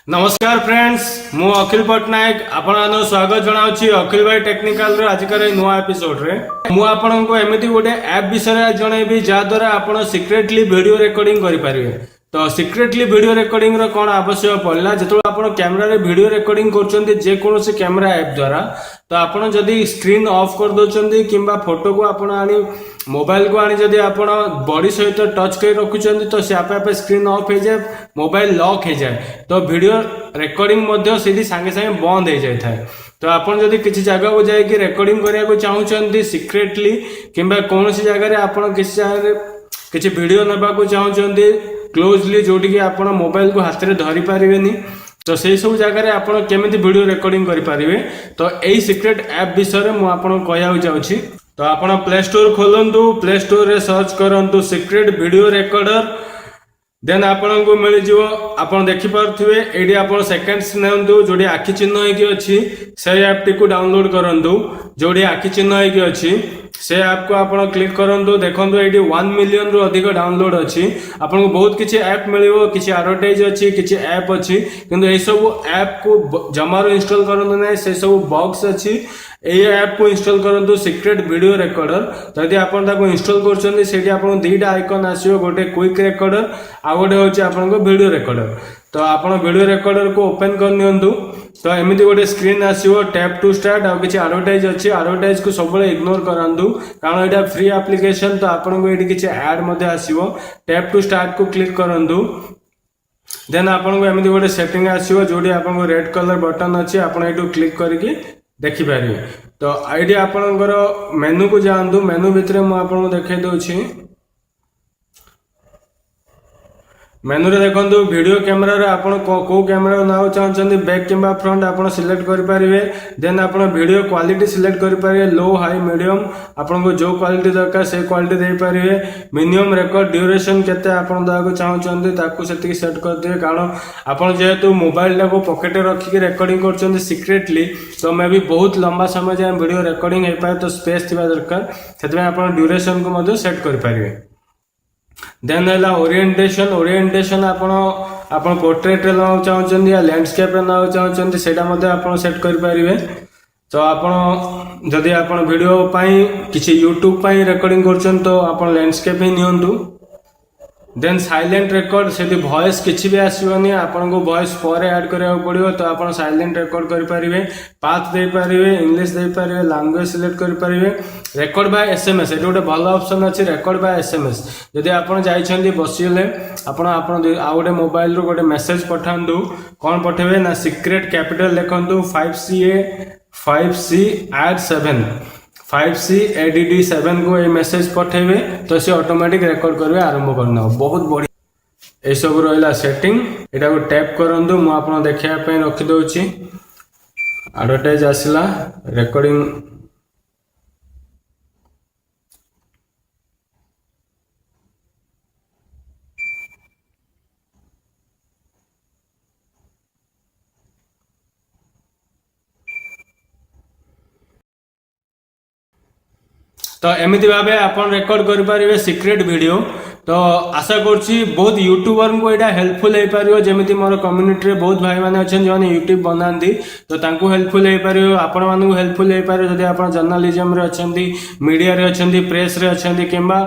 नमस्कार फ्रेंड्स मु अखिल पट्टनायक आपण स्वागत जनावछि अखिल भाई टेक्निकल रो आजिकर नुआ एपिसोड रे मु आपन को एमिति गोटे ऐप विषय जनइबी जा द्वारा आपण सिक्रेटली वीडियो रिकॉर्डिंग करि परिबे। तो सिक्रेटली वीडियो रिकॉर्डिंग रो कोन आवश्यक पड़ला जेतो आपण कैमरा रे वीडियो रिकॉर्डिंग करचंती जे कोनोसी कैमरा ऐप द्वारा तो आपण जदी स्क्रीन ऑफ कर दोचंती किंबा फोटो को आपण आनी मोबाइल को आनी जदी आपण बॉडी सहित टच कर रखुचंती तो से आपे आपे स्क्रीन ऑफ हो जाए मोबाइल लॉक हो जाए तो वीडियो रिकॉर्डिंग मध्य सीधी सांगे सांगे बंद हो जाए थाए। तो आपण जदी किसी जगह को जाए कि रिकॉर्डिंग करिया को चाहउचंती सिक्रेटली किंबा कोनोसी जगह रे आपण किसी जगह रे किसी वीडियो नेबा को चाहउचंती क्लोजली जोटी कि आपण मोबाइल को हाथ रे धरि पारिबेनी तो से सब जगह आपण केमिति वीडियो रिकॉर्डिंग करि पारिबे। तो एई सीक्रेट ऐप विषय मु आपण कहया जाउछि। तो आपण प्ले स्टोर खोलंतु प्ले स्टोर रे सर्च करंतु सीक्रेट वीडियो रिकॉर्डर देन आपण को मिल जिवो। आपण देखि पारथिबे एडी आपण सेकंड्स नेंतु जोडी आखि चिन्ह हेकी अछि से ऐप टी को डाउनलोड करंतु जोडी आखि चिन्ह हेकी अछि से ऐप को आपण क्लिक करंतु देखंतु एडी 1 मिलियन रु अधिक डाउनलोड अछि। आपण को बहुत किछि ऐप मिलिवो किछि एडवर्टाइज अछि किछि ऐप अछि किंतु ए सब ऐप को जमारो इंस्टॉल करंतु नै से सब बॉक्स अछि। ए ऐप को इंस्टॉल करंतु सीक्रेट वीडियो रिकॉर्डर जदि आपण ताको इंस्टॉल करछन्ती सेठी आपण दुईटा आइकन आसीबो गोटे क्विक रिकॉर्डर आ गोटे होछि आपण को वीडियो रिकॉर्डर। तो आपण वीडियो रिकॉर्डर को ओपन कर नियंतु तो एमिति गोटे स्क्रीन आसीबो टैप टू स्टार्ट आ किछि एडवर्टाइज अछि एडवर्टाइज को सबले इग्नोर करंतु कारण एटा फ्री एप्लीकेशन तो आपण को एठी किछि ऐड मध्ये आसीबो टैप टू स्टार्ट को क्लिक करंतु देन आपण को एमिति गोटे सेटिंग आसीबो जोडी आपण को रेड कलर बटन अछि आपण एटू क्लिक करके देखि पारिबे। तो आईडी आपनकर मेनू को जानतु मेनू भितर मु आपन देखे दोछि मेनू रे देखंतु वीडियो कैमरा रे आपण को कैमरा नाउ चाहछन्ती बैक किंबा फ्रंट आपण सिलेक्ट करि पारिबे। देन आपण वीडियो क्वालिटी सिलेक्ट करि पारिबे लो हाई मीडियम आपण को जो क्वालिटी दरकार से क्वालिटी दे पारिबे। मिनिमम रिकॉर्ड ड्यूरेशन केते आपण दाको चाहछन्ती ताको सेति सेट कर दिए कारण आपण जेहेतु मोबाइल टा को पॉकेट रखि के रिकॉर्डिंग करछन्ती सिक्रेटली तो मे भी बहुत लंबा समय जाय वीडियो रिकॉर्डिंग हे पाए तो स्पेस थिबा दरकार सेति आपण ड्यूरेशन को मधे सेट करि पारिबे। देन है ओरिएंटेशन आपण पोर्ट्रेट रे लाउ चाहछन्ती या लैंडस्केप रे लाउ चाहछन्ती सेटा मधे आपण सेट करि पारिबे। तो आपण जदि आपण वीडियो पई किछि YouTube पई रिकॉर्डिंग करछन तो आपण लैंडस्केप ही नियंतु। देन साइलेंट रिकॉर्ड सेति वॉइस किछि भी आसीबनी आपण को वॉइस पर ऐड करिया पड़ियो तो आपण साइलेंट रिकॉर्ड करि पारिबे पाथ दे पारिबे इंग्लिश दे पारिबे लैंग्वेज सिलेक्ट करि पारिबे। रिकॉर्ड बाय एसएमएस एटा गोटे भलो ऑप्शन अछि रिकॉर्ड बाय एसएमएस जदि आपण जाइछन्ती बसिले आपण आ गोटे मोबाइल रो गोटे मेसेज पठांतु कोन पठेबे ना secret capital लिखंतु 5C add 7 5C add 7 को ये मेसेज पठेबे तो से ऑटोमेटिक रिकॉर्ड करबे आरंभ करना बहुत बढ़िया। ए सब रहला सेटिंग एटा को टैप करंतु मु आपण देखिया पे रखि दोछि एडवर्टाइज आसिला रिकॉर्डिंग तो एमिति भाबे आपण रिकॉर्ड करि पारिबे सीक्रेट वीडियो। तो आशा करछि बहुत यूट्यूबर को एटा हेल्पफुल हे पारियो जेमिति मोर कम्युनिटी रे बहुत भाई माने अछन जोने यूट्यूब बनांदी तो तांको हेल्पफुल हे पारियो आपण मानू हेल्पफुल हे पारियो जदि आपण जर्नलिज्म रे अछंती मीडिया रे अछंती प्रेस रे अछंती किंबा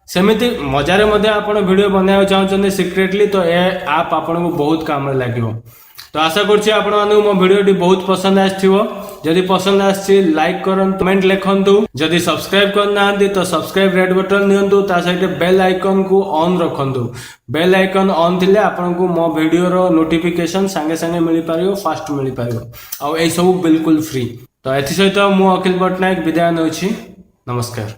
सेमिति मजारे मध्ये आपण वीडियो बनाय चाहछन्ती सिक्रेटली तो ए ऐप आपण को बहुत काम रे लागिवो। तो आशा करछि आपण मानू मो वीडियोटी बहुत पसंद आछथिवो जदि पसंद आछि लाइक करन कमेंट लिखंतु जदि सब्सक्राइब करना तो सब्सक्राइब रेड बटन नियंतु ता सहित बेल आइकन को ऑन रखंतु बेल आइकन ऑन थिले आपण को मो वीडियो रो नोटिफिकेशन संगे संगे मिली पारियो फास्ट मिली पारियो आ ए सब बिल्कुल फ्री। तो एथि सहित मु अखिल पट्टनायक विदाय नउछि नमस्कार।